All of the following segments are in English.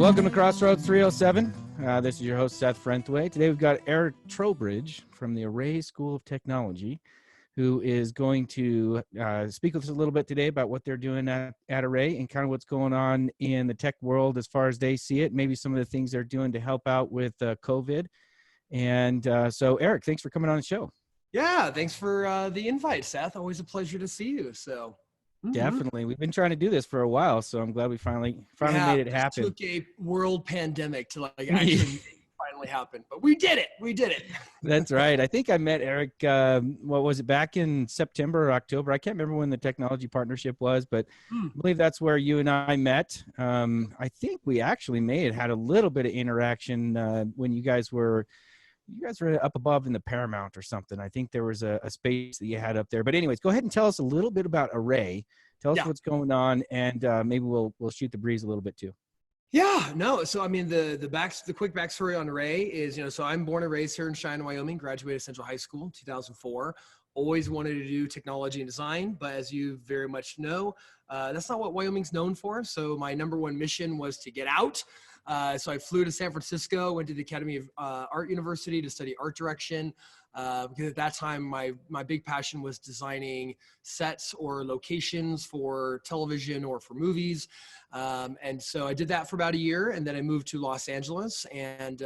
Welcome to Crossroads 307. This is your host, Seth Frentway. Today we've got Eric Trowbridge from the Array School of Technology, who is going to speak with us a little bit today about what they're doing at Array and kind of what's going on in the tech world as far as they see it, maybe some of the things they're doing to help out with COVID. And so, Eric, thanks for coming on the show. Yeah, thanks for the invite, Seth. Always a pleasure to see you. So definitely, we've been trying to do this for a while, so I'm glad we finally made it happen. It took a world pandemic to actually finally happen, but we did it. We did it. That's right. I think I met Eric. What was it, back in September or October? I can't remember when the technology partnership was, but I believe that's where you and I met. I think we actually had a little bit of interaction when you guys were up above in the Paramount or something. I think there was a space that you had up there. But anyways, go ahead and tell us a little bit about Array. Tell us what's going on, and maybe we'll shoot the breeze a little bit too. Yeah, no. So I mean, the quick backstory on Array is, so I'm born and raised here in Cheyenne, Wyoming. Graduated Central High School in 2004. Always wanted to do technology and design, but as you very much know, that's not what Wyoming's known for. So my number one mission was to get out. So I flew to San Francisco, went to the Academy of Art University to study art direction. Because at that time, my big passion was designing sets or locations for television or for movies. And so I did that for about a year, and then I moved to Los Angeles. And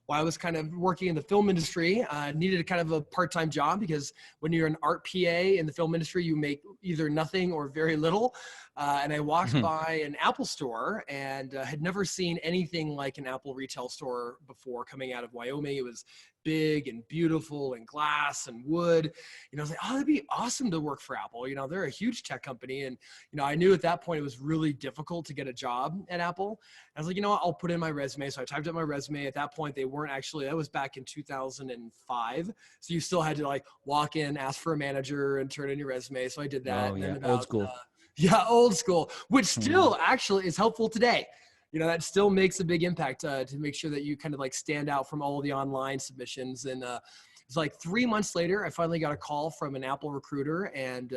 while I was kind of working in the film industry, I needed a kind of a part-time job, because when you're an art PA in the film industry, you make either nothing or very little. And I walked by an Apple store and had never seen anything like an Apple retail store before coming out of Wyoming. It was big and beautiful and glass and wood. I was like, oh, that'd be awesome to work for Apple. They're a huge tech company. And, I knew at that point it was really difficult to get a job at Apple. I was like, what, I'll put in my resume. So I typed up my resume. At that point, they weren't actually, that was back in 2005. So you still had to walk in, ask for a manager, and turn in your resume. So I did that. Oh, yeah. Old school. Old school, which still actually is helpful today. That still makes a big impact to make sure that you kind of stand out from all the online submissions. And it's 3 months later, I finally got a call from an Apple recruiter and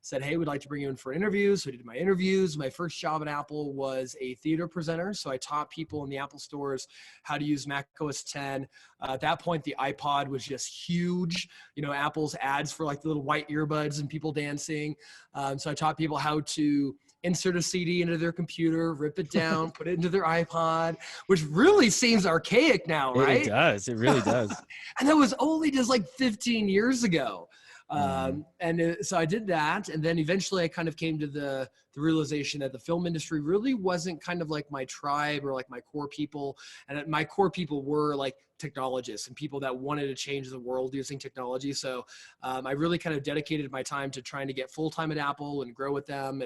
said, hey, we'd like to bring you in for an interview. So I did my interviews. My first job at Apple was a theater presenter. So I taught people in the Apple stores how to use Mac OS X. At that point, the iPod was just huge. Apple's ads for the little white earbuds and people dancing. So I taught people how to insert a CD into their computer, rip it down, put it into their iPod, which really seems archaic now, right? It does. It really does. And that was only just 15 years ago. So I did that. And then eventually I kind of came to the realization that the film industry really wasn't kind of my tribe or my core people. And that my core people were technologists and people that wanted to change the world using technology. So I really kind of dedicated my time to trying to get full-time at Apple and grow with them.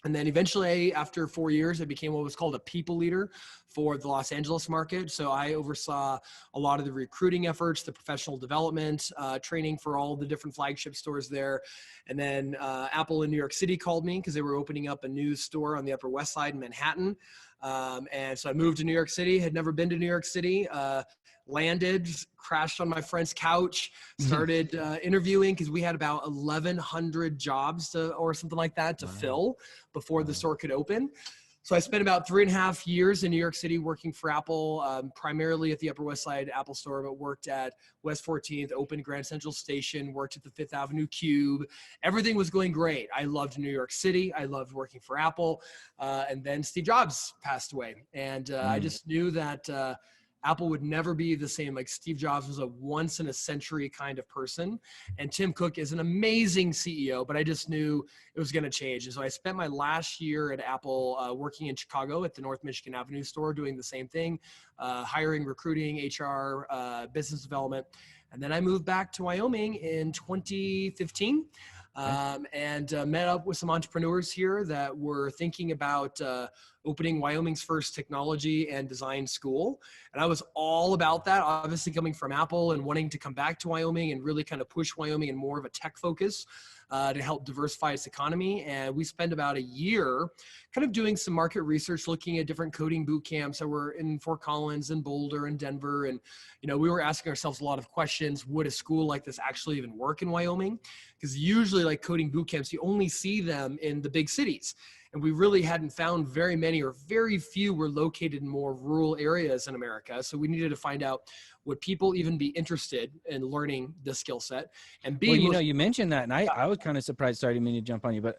And then eventually, after 4 years, I became what was called a people leader for the Los Angeles market. So I oversaw a lot of the recruiting efforts, the professional development, training for all the different flagship stores there. And then Apple in New York City called me because they were opening up a new store on the Upper West Side in Manhattan. And so I moved to New York City, had never been to New York City, landed, crashed on my friend's couch, started interviewing because we had about 1,100 jobs or something like that to fill before the store could open. So I spent about 3.5 years in New York City working for Apple, primarily at the Upper West Side Apple store, but worked at West 14th, opened Grand Central Station, worked at the Fifth Avenue Cube. Everything was going great. I loved New York City. I loved working for Apple. And then Steve Jobs passed away. And I just knew that Apple would never be the same. Steve Jobs was a once in a century kind of person. And Tim Cook is an amazing CEO, but I just knew it was going to change. And so I spent my last year at Apple working in Chicago at the North Michigan Avenue store, doing the same thing, hiring, recruiting, HR, business development. And then I moved back to Wyoming in 2015. And met up with some entrepreneurs here that were thinking about opening Wyoming's first technology and design school. And I was all about that, obviously coming from Apple and wanting to come back to Wyoming and really kind of push Wyoming in more of a tech focus to help diversify its economy. And we spent about a year kind of doing some market research, looking at different coding boot camps that were in Fort Collins and Boulder and Denver. And, we were asking ourselves a lot of questions. Would a school like this actually even work in Wyoming? Because usually coding boot camps, you only see them in the big cities. And we really hadn't found very many, or very few were located in more rural areas in America. So we needed to find out, would people even be interested in learning the skill set? And B, Well, you know, you mentioned that, and I was kind of surprised. Sorry, I didn't mean to jump on you, but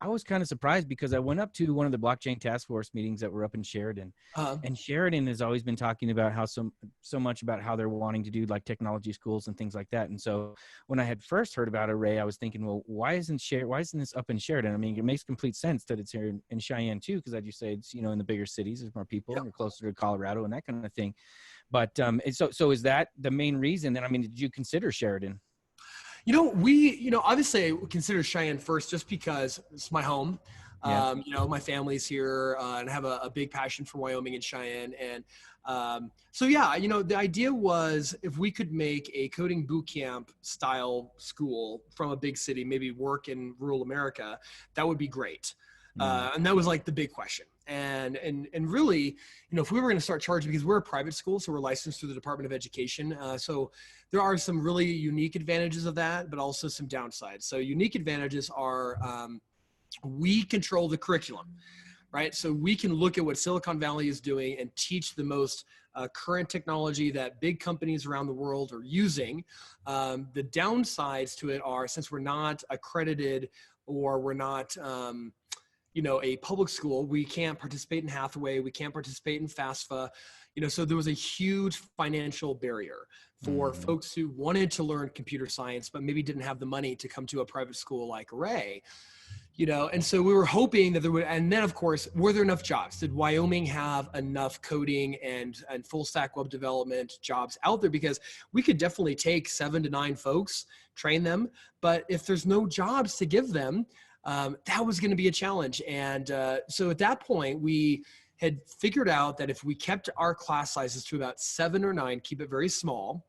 I was kind of surprised because I went up to one of the blockchain task force meetings that were up in Sheridan, and Sheridan has always been talking about how so much about how they're wanting to do like technology schools and things like that. And so when I had first heard about Array, I was thinking, well, why isn't this up in Sheridan? I mean, it makes complete sense that it's here in Cheyenne too, because as you say, it's, you know, in the bigger cities, there's more people, and you're closer to Colorado and that kind of thing. But so is that the main reason? Then, I mean, did you consider Sheridan? You know, obviously I consider Cheyenne first just because it's my home. Yeah. You know, my family's here, and I have a big passion for Wyoming and Cheyenne. And so, yeah, you know, the idea was if we could make a coding boot camp style school from a big city, maybe work in rural America, that would be great. And that was like the big question. And really, you know, if we were going to start charging, because we're a private school, so we're licensed through the Department of Education. So there are some really unique advantages of that, but also some downsides. So unique advantages are we control the curriculum, right? So we can look at what Silicon Valley is doing and teach the most current technology that big companies around the world are using. The downsides to it are, since we're not accredited, or we're not you know, a public school, we can't participate in Hathaway, we can't participate in FAFSA, you know, so there was a huge financial barrier for folks who wanted to learn computer science, but maybe didn't have the money to come to a private school like Array, you know. And so we were hoping that there would, and then of course, were there enough jobs? Did Wyoming have enough coding and full stack web development jobs out there? Because we could definitely take 7 to 9 folks, train them, but if there's no jobs to give them, that was going to be a challenge. And so at that point, we had figured out that if we kept our class sizes to about 7 or 9, keep it very small,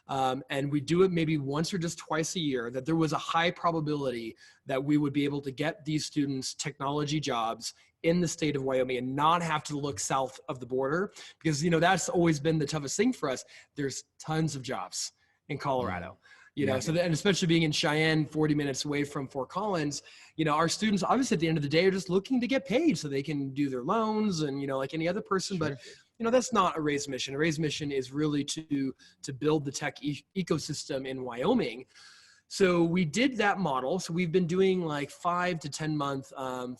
and we do it maybe once or just twice a year, that there was a high probability that we would be able to get these students technology jobs in the state of Wyoming and not have to look south of the border, because, you know, that's always been the toughest thing for us. There's tons of jobs in Colorado. You know, so and especially being in Cheyenne, 40 minutes away from Fort Collins, you know, our students obviously at the end of the day are just looking to get paid so they can do their loans and, you know, like any other person. But, you know, that's not Array's mission. Array's mission is really to build the tech ecosystem in Wyoming. So we did that model. So we've been doing like 5 to 10 month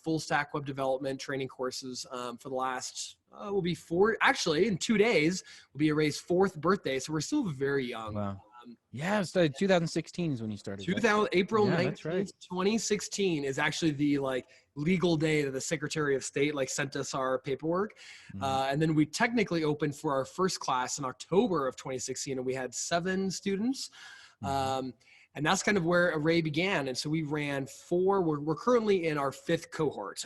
full stack web development training courses for the last, will be 4, actually in 2 days will be Array's 4th birthday. So we're still very young. Wow. Yeah, it started 2016 is when you started. April 19th, 2016 is actually the like legal day that the Secretary of State like sent us our paperwork. And then we technically opened for our first class in October of 2016, and we had 7 students. And that's kind of where Array began. And so we ran 4, we're currently in our 5th cohort.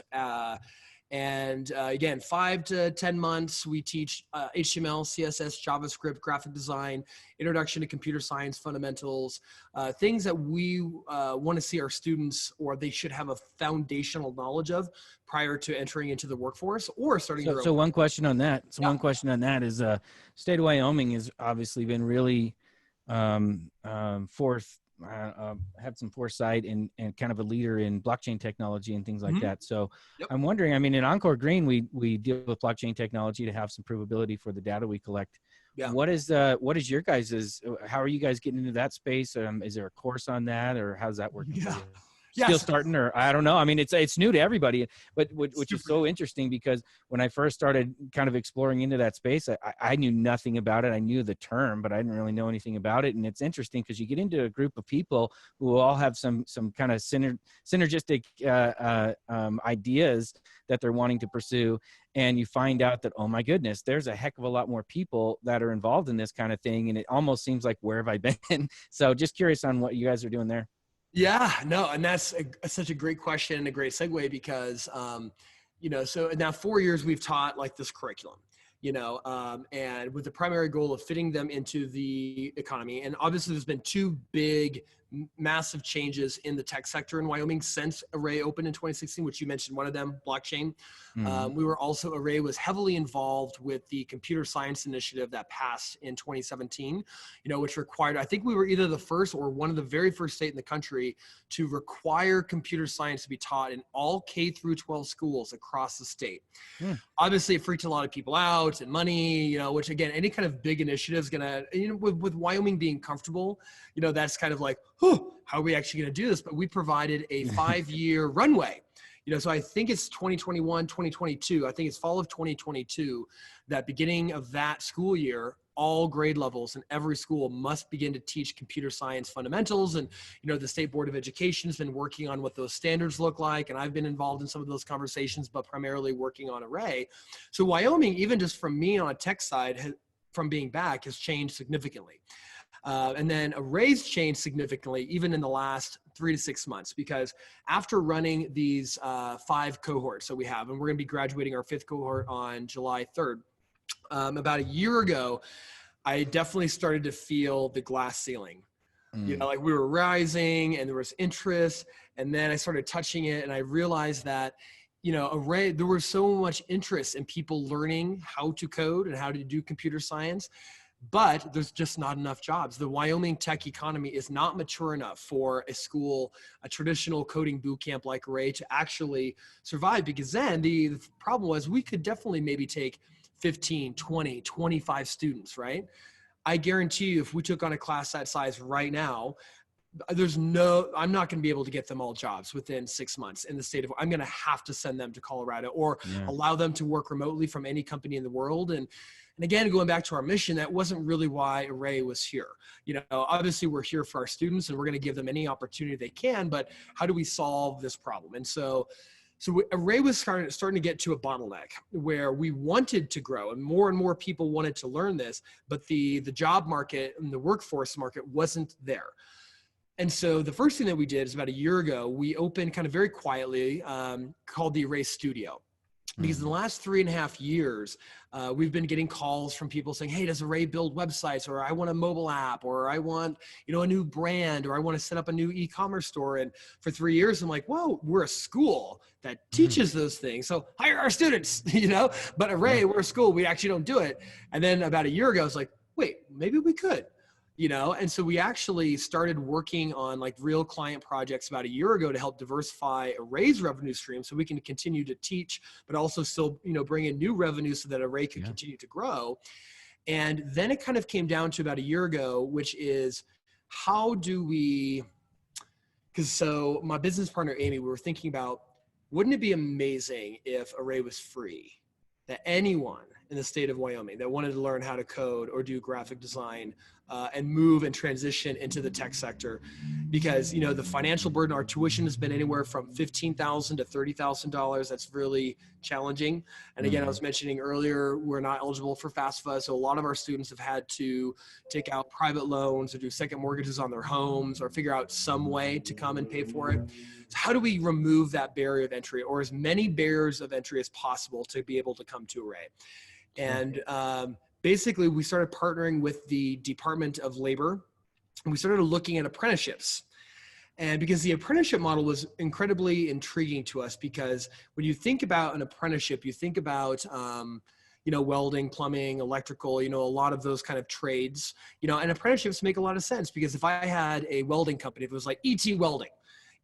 And again, 5 to 10 months, we teach HTML, CSS, JavaScript, graphic design, introduction to computer science fundamentals, things that we want to see our students, or they should have a foundational knowledge of prior to entering into the workforce or starting their own. So one question on that. One question on that is, state of Wyoming has obviously been really had some foresight and kind of a leader in blockchain technology and things like that. So I'm wondering, I mean, in Encore Green, we deal with blockchain technology to have some provability for the data we collect. What is your guys's, how are you guys getting into that space? Is there a course on that, or how's that working? Still starting, or I don't know. I mean, it's new to everybody, but which is so interesting, because when I first started kind of exploring into that space, I knew nothing about it. I knew the term, but I didn't really know anything about it. And it's interesting because you get into a group of people who all have some kind of synergistic ideas that they're wanting to pursue. And you find out that, oh my goodness, there's a heck of a lot more people that are involved in this kind of thing. And it almost seems like, where have I been? So just curious on what you guys are doing there. Yeah, no, and that's such a great question and a great segue, because, you know, so now 4 years we've taught like this curriculum, you know, and with the primary goal of fitting them into the economy. And obviously there's been 2 big massive changes in the tech sector in Wyoming since Array opened in 2016, which you mentioned one of them, blockchain. Array was heavily involved with the computer science initiative that passed in 2017, which required, I think we were either the first or one of the very first state in the country to require computer science to be taught in all K through 12 schools across the state. Obviously it freaked a lot of people out, and money, which again, any kind of big initiative is gonna, with Wyoming being comfortable, that's kind of like, how are we actually going to do this? But we provided a 5-year runway. So I think it's 2021, 2022. I think it's fall of 2022, that beginning of that school year, all grade levels in every school must begin to teach computer science fundamentals. And, the State Board of Education has been working on what those standards look like. And I've been involved in some of those conversations, but primarily working on Array. So Wyoming, even just from me on a tech side, from being back, has changed significantly. And then Array's changed significantly even in the last 3 to 6 months, because after running these 5 cohorts that we have, and we're going to be graduating our 5th cohort on July 3rd, about a year ago, I definitely started to feel the glass ceiling. Like we were rising and there was interest, and then I started touching it and I realized that Array, there was so much interest in people learning how to code and how to do computer science, but there's just not enough jobs. The Wyoming tech economy is not mature enough for a school, a traditional coding boot camp like Array, to actually survive, because then the problem was we could definitely maybe take 15, 20, 25 students, right? I guarantee you if we took on a class that size right now, I'm not going to be able to get them all jobs within 6 months in the state of, I'm going to have to send them to Colorado or allow them to work remotely from any company in the world. And again, going back to our mission, that wasn't really why Array was here. Obviously we're here for our students and we're going to give them any opportunity they can, but how do we solve this problem? And so Array was starting to get to a bottleneck where we wanted to grow and more people wanted to learn this, but the job market and the workforce market wasn't there. And so the first thing that we did is about a year ago, we opened kind of very quietly, called the Array Studio. Because in the last 3.5 years, we've been getting calls from people saying, hey, does Array build websites? Or I want a mobile app, or I want, a new brand, or I want to set up a new e-commerce store. And for 3 years, I'm like, whoa, we're a school that teaches those things. So hire our students, but Array, we're a school, we actually don't do it. And then about a year ago, I was like, wait, maybe we could. And so we actually started working on like real client projects about a year ago to help diversify Array's revenue stream so we can continue to teach, but also still, bring in new revenue so that Array could continue to grow. And then it kind of came down to about a year ago, which is how do we, so my business partner, Amy, we were thinking about, wouldn't it be amazing if Array was free? That anyone in the state of Wyoming that wanted to learn how to code or do graphic design and move and transition into the tech sector, because the financial burden, our tuition has been anywhere from $15,000 to $30,000. That's really challenging. And again, I was mentioning earlier, we're not eligible for FAFSA, so a lot of our students have had to take out private loans or do second mortgages on their homes or figure out some way to come and pay for it. So how do we remove that barrier of entry, or as many barriers of entry as possible, to be able to come to Array? And basically, we started partnering with the Department of Labor, and we started looking at apprenticeships. And because the apprenticeship model was incredibly intriguing to us, because when you think about an apprenticeship, you think about, welding, plumbing, electrical, a lot of those kind of trades, and apprenticeships make a lot of sense, because if I had a welding company, if it was like ET Welding,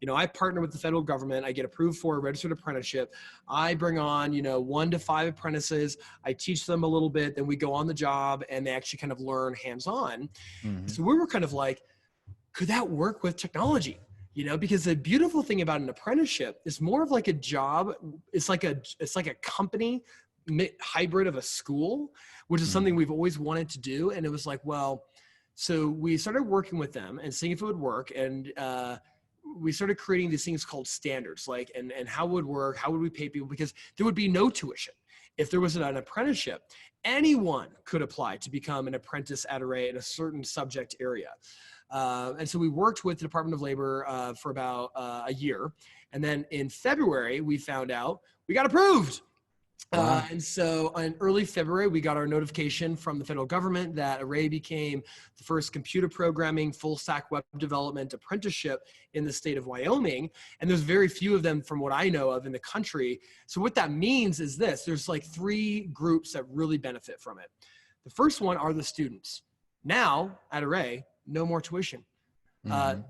I partner with the federal government. I get approved for a registered apprenticeship. I bring on, 1 to 5 apprentices. I teach them a little bit. Then we go on the job and they actually kind of learn hands-on. So we were kind of like, could that work with technology? Because the beautiful thing about an apprenticeship is more of like a job. It's like a company hybrid of a school, which is something we've always wanted to do. And it was like, well, so we started working with them and seeing if it would work. And, we started creating these things called standards, like, and how would work, how would we pay people, because there would be no tuition. If there was an apprenticeship, anyone could apply to become an apprentice at Array in a certain subject area. And so we worked with the Department of Labor for about a year. And then in February, we found out we got approved. Wow. And so in early February, we got our notification from the federal government that Array became the first computer programming full stack web development apprenticeship in the state of Wyoming. And there's very few of them from what I know of in the country. So what that means is this, there's like 3 groups that really benefit from it. The first one are the students. Now at Array, no more tuition.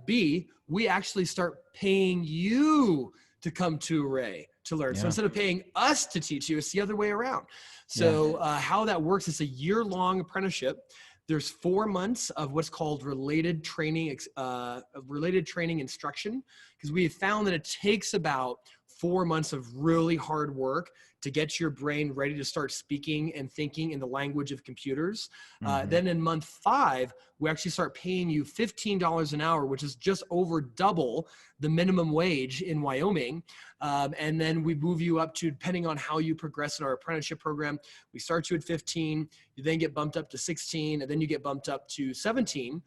B, we actually start paying you to come to Array to learn. Yeah. So instead of paying us to teach you, it's the other way around. So how that works is a year-long apprenticeship. There's 4 months of what's called related training instruction, because we have found that it takes about 4 months of really hard work to get your brain ready to start speaking and thinking in the language of computers. Then in month 5, we actually start paying you $15 an hour, which is just over double the minimum wage in Wyoming. And then we move you up to, depending on how you progress in our apprenticeship program, we start you at 15, you then get bumped up to 16, and then you get bumped up to 17.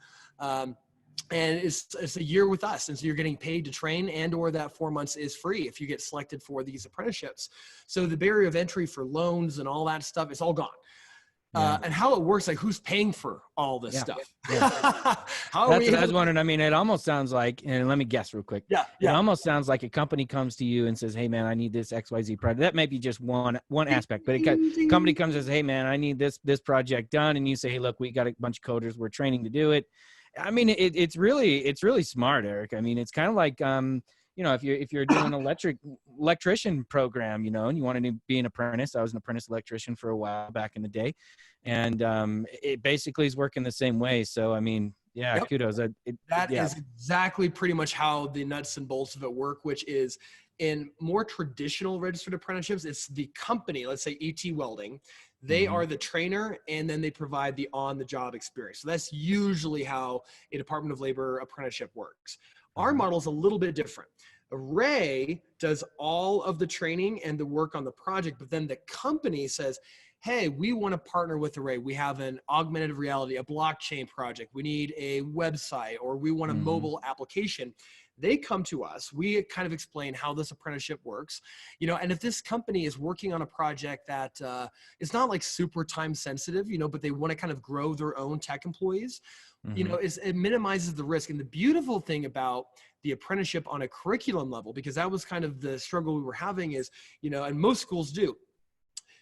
And it's a year with us. And so you're getting paid to train, and or that 4 months is free if you get selected for these apprenticeships. So the barrier of entry for loans and all that stuff, it's all gone. And how it works, like who's paying for all this stuff? How That's what I was wondering. I mean, it almost sounds like, and let me guess real quick. It almost sounds like a company comes to you and says, hey man, I need this XYZ project. That may be just one aspect, but a company comes and says, hey man, I need this project done. And you say, hey, look, we got a bunch of coders, we're training to do it. I mean, it's really smart, Eric. I mean, it's kind of like, you know, if you're doing an electrician program, you know, and you want to be an apprentice. I was an apprentice electrician for a while back in the day, and it basically is working the same way. So, I mean, kudos. That is exactly pretty much how the nuts and bolts of it work, which is in more traditional registered apprenticeships, it's the company, let's say ET Welding. They are the trainer, and then they provide the on-the-job experience. So that's usually how a Department of Labor apprenticeship works. Our model is a little bit different. Array does all of the training and the work on the project, but then the company says, hey, we want to partner with Array. We have an augmented reality, a blockchain project. We need a website, or we want a mobile application. They come to us, we kind of explain how this apprenticeship works, you know, and if this company is working on a project that is not like super time sensitive, you know, but they want to kind of grow their own tech employees, you know, it minimizes the risk. And the beautiful thing about the apprenticeship on a curriculum level, because that was kind of the struggle we were having is, you know, and most schools do,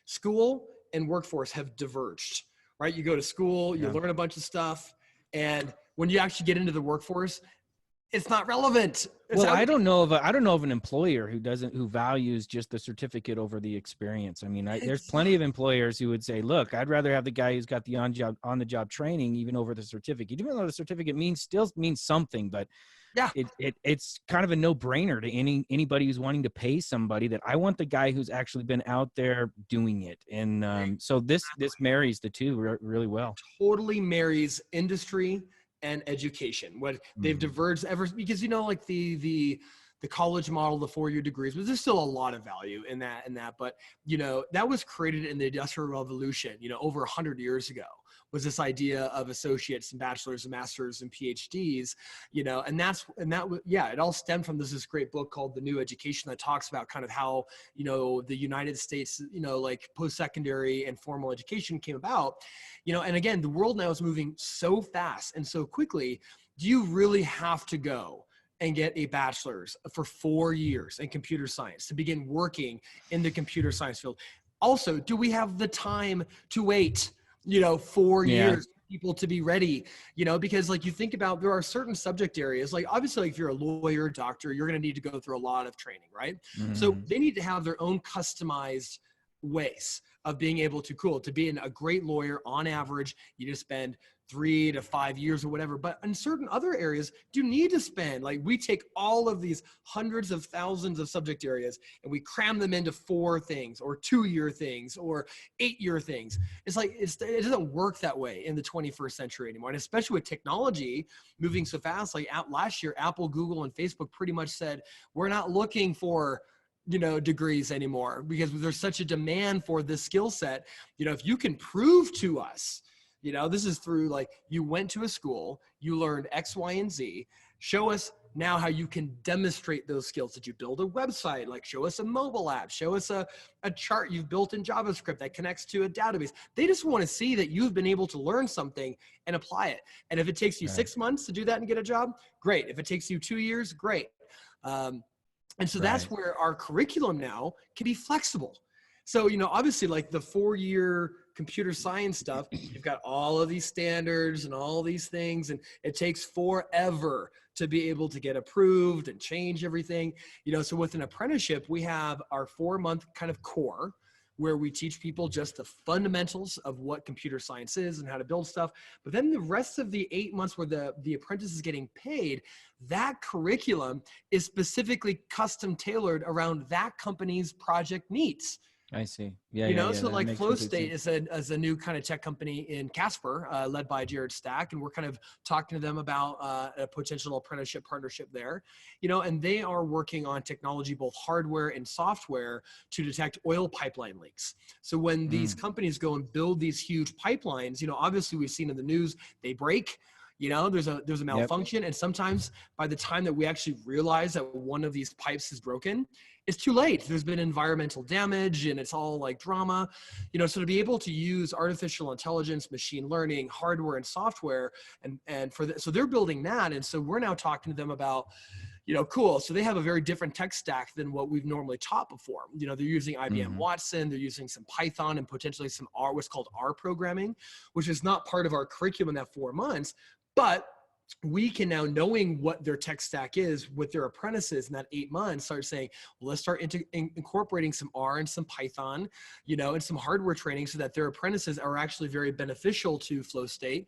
school and workforce have diverged, right? You go to school, you learn a bunch of stuff, and when you actually get into the workforce, it's not relevant. I don't know of an employer who values just the certificate over the experience. I mean, there's plenty of employers who would say, look, I'd rather have the guy who's got the on the job training even over the certificate, even though the certificate still means something, but it's kind of a no-brainer to anybody who's wanting to pay somebody that I want the guy who's actually been out there doing it. And so this marries the two really well. Totally marries industry and education. What they've diverged ever, because, you know, like the college model, the 4-year degrees, but there's still a lot of value in that. But, you know, that was created in the Industrial Revolution, you know, over 100 years ago, was this idea of associates and bachelors and masters and PhDs, you know, it all stemmed from this great book called The New Education that talks about kind of how, you know, the United States, you know, like post-secondary and formal education came about, you know, and again, the world now is moving so fast and so quickly. Do you really have to go and get a bachelor's for 4 years in computer science to begin working in the computer science field? Also, do we have the time to wait, you know, 4 years for people to be ready, you know, because like you think about, there are certain subject areas, like obviously like if you're a lawyer, doctor, you're going to need to go through a lot of training, right? So they need to have their own customized ways of being able to be a great lawyer. On average, you just spend 3 to 5 years or whatever. But in certain other areas, you need to spend, like we take all of these hundreds of thousands of subject areas and we cram them into 4 things or 2-year things or 8-year things. It's like, it doesn't work that way in the 21st century anymore. And especially with technology moving so fast, like last year, Apple, Google, and Facebook pretty much said, we're not looking for, you know, degrees anymore because there's such a demand for this skill set. You know, if you can prove to us, you know, this is through like you went to a school, you learned X, Y, and Z, show us now how you can demonstrate those skills. Did you build a website? Like show us a mobile app, show us a chart you've built in JavaScript that connects to a database. They just want to see that you've been able to learn something and apply it. And if it takes you 6 months to do that and get a job, great. If it takes you 2 years, great. And so that's where our curriculum now can be flexible. So, you know, obviously like the 4-year computer science stuff, you've got all of these standards and all these things, and it takes forever to be able to get approved and change everything. You know, so with an apprenticeship, we have our 4-month kind of core where we teach people just the fundamentals of what computer science is and how to build stuff. But then the rest of the 8 months where the apprentice is getting paid, that curriculum is specifically custom tailored around that company's project needs. I see. Yeah. You know, yeah, so like Flow State is a new kind of tech company in Casper, led by Jared Stack. And we're kind of talking to them about a potential apprenticeship partnership there, you know, and they are working on technology, both hardware and software, to detect oil pipeline leaks. So when these companies go and build these huge pipelines, you know, obviously we've seen in the news, they break. You know, there's a malfunction. And sometimes by the time that we actually realize that one of these pipes is broken, it's too late. There's been environmental damage and it's all like drama, you know, so to be able to use artificial intelligence, machine learning, hardware and software, so they're building that. And so we're now talking to them about, you know, cool. So they have a very different tech stack than what we've normally taught before. You know, they're using IBM Watson, they're using some Python and potentially some what's called R programming, which is not part of our curriculum in that 4 months. But we can now, knowing what their tech stack is with their apprentices in that 8 months, start saying, well, let's start incorporating some R and some Python, you know, and some hardware training so that their apprentices are actually very beneficial to Flow State.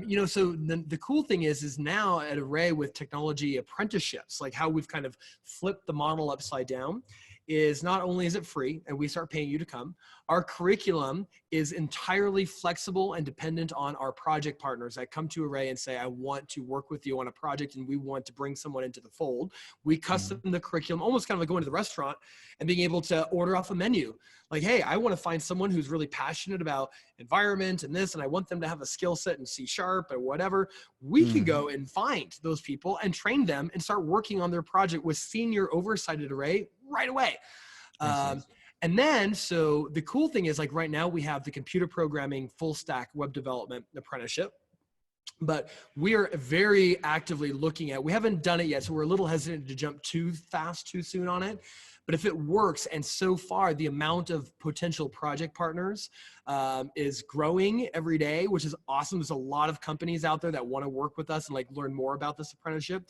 You know, so the cool thing is now at Array with Technology Apprenticeships, like how we've kind of flipped the model upside down, is not only is it free and we start paying you to come, our curriculum is entirely flexible and dependent on our project partners that come to Array and say, I want to work with you on a project and we want to bring someone into the fold. We custom the curriculum, almost kind of like going to the restaurant and being able to order off a menu. Like, hey, I want to find someone who's really passionate about environment and this, and I want them to have a skill set in C# or whatever. We can go and find those people and train them and start working on their project with senior oversight at Array right away. And then, so the cool thing is, like right now we have the computer programming full stack web development apprenticeship, but we are very actively looking at, we haven't done it yet, so we're a little hesitant to jump too fast, too soon on it. But if it works, and so far the amount of potential project partners is growing every day, which is awesome. There's a lot of companies out there that want to work with us and like learn more about this apprenticeship.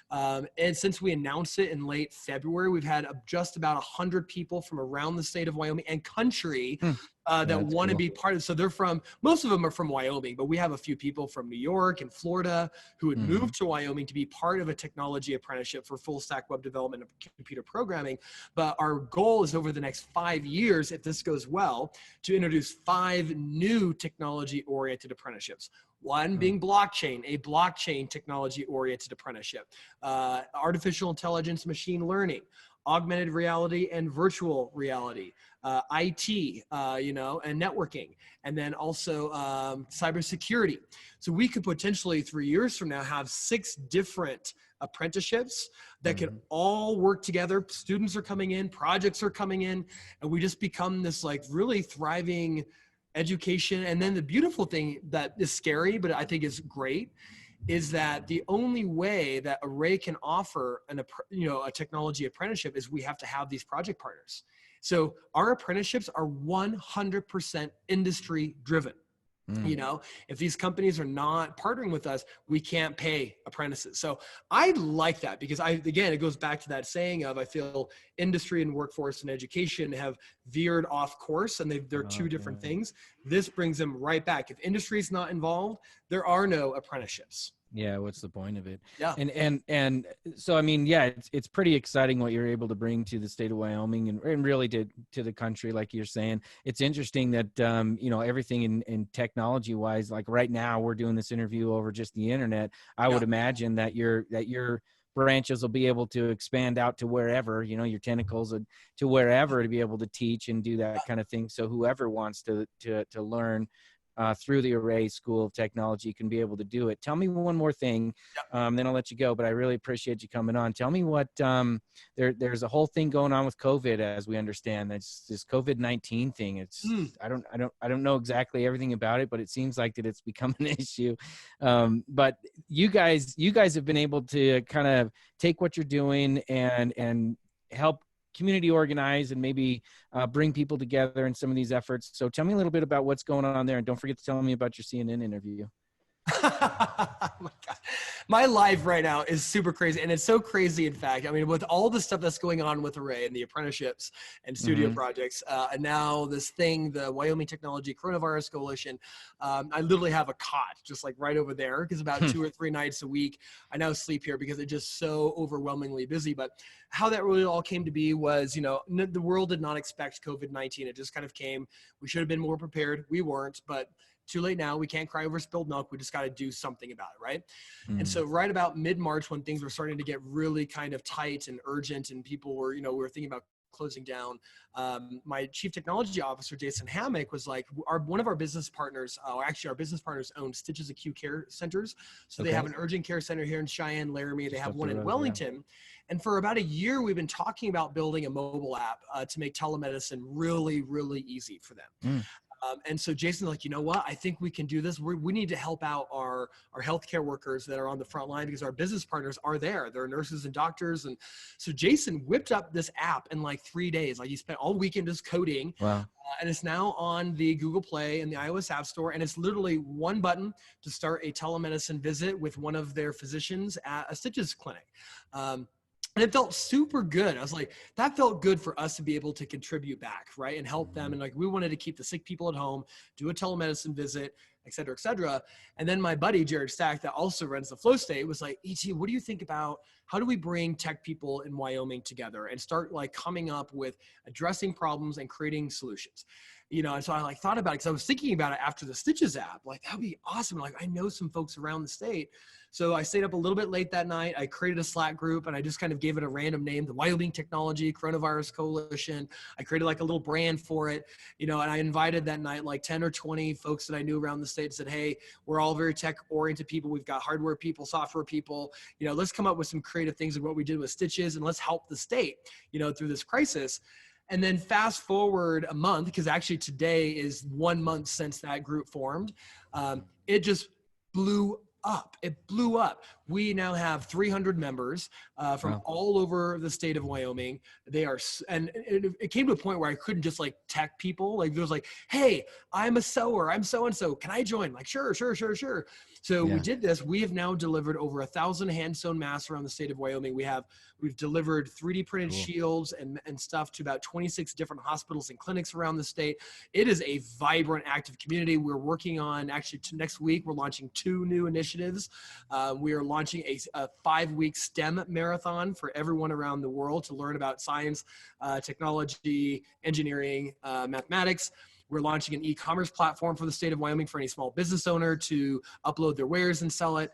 And since we announced it in late February, we've had just about 100 people from around the state of Wyoming and country that want to be part of it. So they're from, most of them are from Wyoming, but we have a few people from New York and Florida who would move to Wyoming to be part of a technology apprenticeship for full stack web development and computer programming. But our goal is over the next 5 years, if this goes well, to introduce 5 new technology oriented apprenticeships. One being blockchain, a blockchain technology oriented apprenticeship, artificial intelligence, machine learning, augmented reality and virtual reality, IT, you know, and networking, and then also cybersecurity. So we could potentially 3 years from now have 6 different apprenticeships that can all work together. Students are coming in, projects are coming in, and we just become this like really thriving education. And then the beautiful thing that is scary, but I think is great, is that the only way that Array can offer a technology apprenticeship is we have to have these project partners. So our apprenticeships are 100% industry driven. You know, if these companies are not partnering with us, we can't pay apprentices. So I like that because again, it goes back to that saying of, I feel industry and workforce and education have veered off course and they're two different things. This brings them right back. If industry is not involved, there are no apprenticeships. Yeah, what's the point of it? Yeah. And so I mean, yeah, it's pretty exciting what you're able to bring to the state of Wyoming and really to the country, like you're saying. It's interesting that you know, everything in technology wise, like right now we're doing this interview over just the internet. I would imagine that your branches will be able to expand out to wherever, you know, your tentacles to wherever to be able to teach and do that kind of thing. So whoever wants to learn through the Array School of Technology can be able to do it. Tell me one more thing, then I'll let you go, but I really appreciate you coming on. Tell me what, there's a whole thing going on with COVID, as we understand. That's this COVID-19 thing. It's, I don't know exactly everything about it, but it seems like that it's become an issue. But you guys have been able to kind of take what you're doing and help community organize and maybe bring people together in some of these efforts. So tell me a little bit about what's going on there, and don't forget to tell me about your CNN interview. Oh my God. My life right now is super crazy. And it's so crazy, in fact. I mean, with all the stuff that's going on with Array and the apprenticeships and studio projects, and now this thing, the Wyoming Technology Coronavirus Coalition, I literally have a cot just like right over there, because about 2 or 3 nights a week, I now sleep here because it's just so overwhelmingly busy. But how that really all came to be was, you know, the world did not expect COVID-19. It just kind of came. We should have been more prepared. We weren't, but too late now. We can't cry over spilled milk. We just got to do something about it, right? And so right about mid-March, when things were starting to get really kind of tight and urgent, and people were, you know, we were thinking about closing down, my chief technology officer, Jason Hammock, was like, one of our business partners, actually our business partners own Stitches Acute Care Centers. So they have an urgent care center here in Cheyenne, Laramie. They have one in Wellington. Yeah. And for about a year, we've been talking about building a mobile app to make telemedicine really, really easy for them. And so Jason's like, you know what? I think we can do this. We need to help out our healthcare workers that are on the front line, because our business partners are there. They're nurses and doctors. And so Jason whipped up this app in like 3 days. Like, he spent all weekend just coding. Wow. And it's now on the Google Play and the iOS App Store. And it's literally one button to start a telemedicine visit with one of their physicians at a Stitches clinic. And it felt super good. I was like, that felt good for us to be able to contribute back, right? And help them. And like, we wanted to keep the sick people at home, do a telemedicine visit, et cetera, et cetera. And then my buddy, Jared Stack, that also runs the Flow State, was like, E.T., what do you think about how do we bring tech people in Wyoming together and start like coming up with addressing problems and creating solutions? You know, and so I like thought about it, because I was thinking about it after the Stitches app. Like, that'd be awesome. Like, I know some folks around the state. So I stayed up a little bit late that night. I created a Slack group, and I just kind of gave it a random name, the Wyoming Technology Coronavirus Coalition. I created like a little brand for it, you know, and I invited that night like 10 or 20 folks that I knew around the state and said, hey, we're all very tech oriented people. We've got hardware people, software people, you know, let's come up with some creative things of what we did with Stitches, and let's help the state, you know, through this crisis. And then fast forward a month, because actually today is 1 month since that group formed. It just blew up. It blew up. We now have 300 members from all over the state of Wyoming. They are, and it came to a point where I couldn't just like tech people. Like, there was like, hey, I'm a sewer. I'm so-and-so. Can I join? Like, sure. So we did this. We have now delivered over 1,000 hand-sewn masks around the state of Wyoming. We've delivered 3D printed shields and stuff to about 26 different hospitals and clinics around the state. It is a vibrant, active community. We're working on, actually next week, we're launching 2 new initiatives. We are launching a 5-week STEM marathon for everyone around the world to learn about science, technology, engineering, mathematics. We're launching an e-commerce platform for the state of Wyoming for any small business owner to upload their wares and sell it.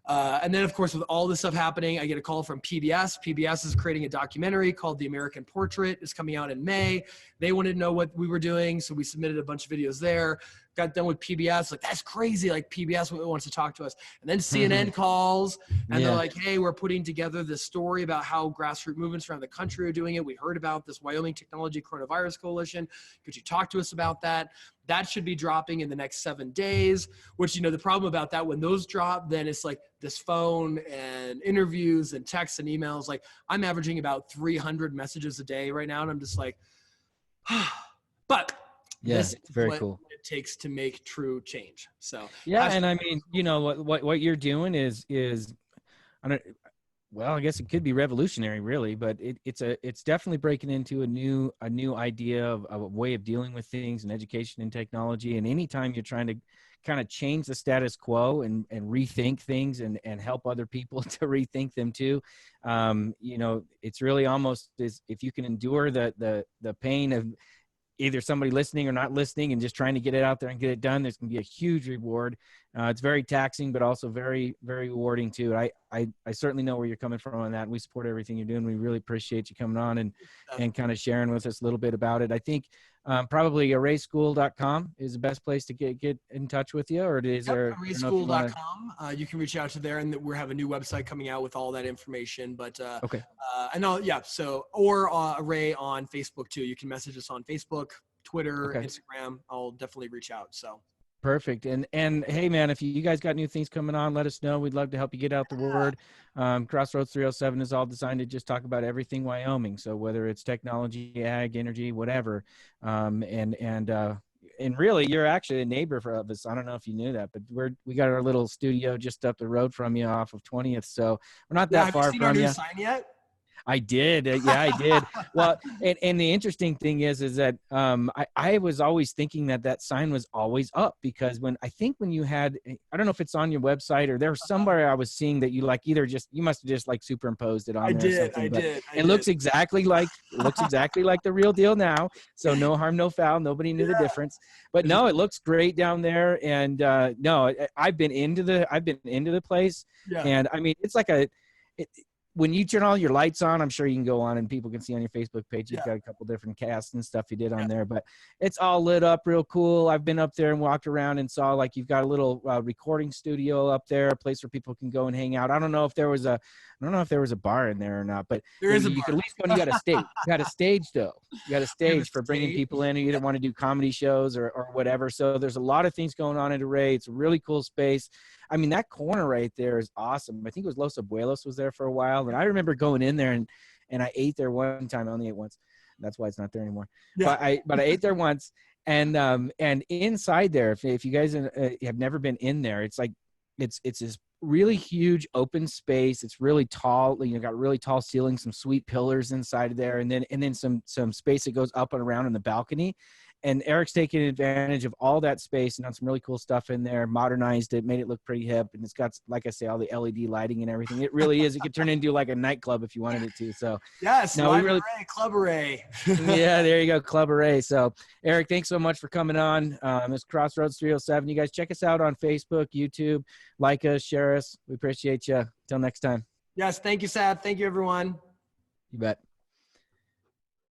And then, of course, with all this stuff happening, I get a call from PBS. PBS is creating a documentary called The American Portrait. It's coming out in May. They wanted to know what we were doing, so we submitted a bunch of videos there. Got done with PBS, like, that's crazy, like PBS wants to talk to us. And then CNN calls, and they're like, hey, we're putting together this story about how grassroots movements around the country are doing it. We heard about this Wyoming Technology Coronavirus Coalition. Could you talk to us about that? That should be dropping in the next 7 days, which, you know, the problem about that, when those drop, then it's like this phone and interviews and texts and emails. Like, I'm averaging about 300 messages a day right now. And I'm just like, but this is very cool. It takes to make true change. So and I mean, you know, what you're doing is I don't, well, I guess it could be revolutionary, really, but it's definitely breaking into a new idea of a way of dealing with things in education and technology. And anytime you're trying to kind of change the status quo and rethink things and help other people to rethink them too, you know, it's really almost as if you can endure the pain of either somebody listening or not listening and just trying to get it out there and get it done, there's going to be a huge reward. It's very taxing, but also very, very rewarding too. I certainly know where you're coming from on that. We support everything you're doing. We really appreciate you coming on and kind of sharing with us a little bit about it. I think Probably arrayschool.com is the best place to get in touch with you, or is there? Arrayschool.com. You can reach out to there, and we have a new website coming out with all that information. But okay. So or Array on Facebook too. You can message us on Facebook, Twitter, Okay. Instagram. I'll definitely reach out. So. Perfect. And hey, man, if you guys got new things coming on, let us know. We'd love to help you get out the word. Crossroads 307 is all designed to just talk about everything Wyoming. So whether it's technology, ag, energy, whatever. And really, you're actually a neighbor of us. I don't know if you knew that, but we got our little studio just up the road from you off of 20th. So we're not that far from you. Have you seen our new sign yet? I did. Yeah, I did. Well, and the interesting thing is that I was always thinking that sign was always up, because when you had, I don't know if it's on your website or there was somewhere I was seeing that you you must have just like superimposed it on there or something. I did. It looks exactly like the real deal now. So no harm, no foul. Nobody knew the difference. But no, it looks great down there. And no, I've been into the place. Yeah. And I mean, it's like when you turn all your lights on, I'm sure you can go on and people can see on your Facebook page, you've got a couple different casts and stuff you did on there, but it's all lit up real cool. I've been up there and walked around and saw like you've got a little recording studio up there, a place where people can go and hang out. I don't know if there was a bar in there or not, but there is you could at least go and you got a stage. You got a stage though. You got a stage for bringing people in who either want to do comedy shows or whatever. So there's a lot of things going on at Array. It's a really cool space. I mean, that corner right there is awesome. I think it was Los Abuelos was there for a while. And I remember going in there and I ate there one time. I only ate once. That's why it's not there anymore. Yeah. But I ate there once. And inside there, if you guys have never been in there, it's like, it's this really huge open space. It's really tall. Got really tall ceilings, some sweet pillars inside of there. And then some space that goes up and around in the balcony. And Eric's taking advantage of all that space and done some really cool stuff in there, modernized it, made it look pretty hip. And it's got, like I say, all the LED lighting and everything. It really is. It could turn into like a nightclub if you wanted it to. So yes, no, Array, Club Array. Yeah, there you go, Club Array. So Eric, thanks so much for coming on. It's Crossroads 307. You guys check us out on Facebook, YouTube, like us, share us. We appreciate you. Till next time. Yes, thank you, Sad. Thank you, everyone. You bet.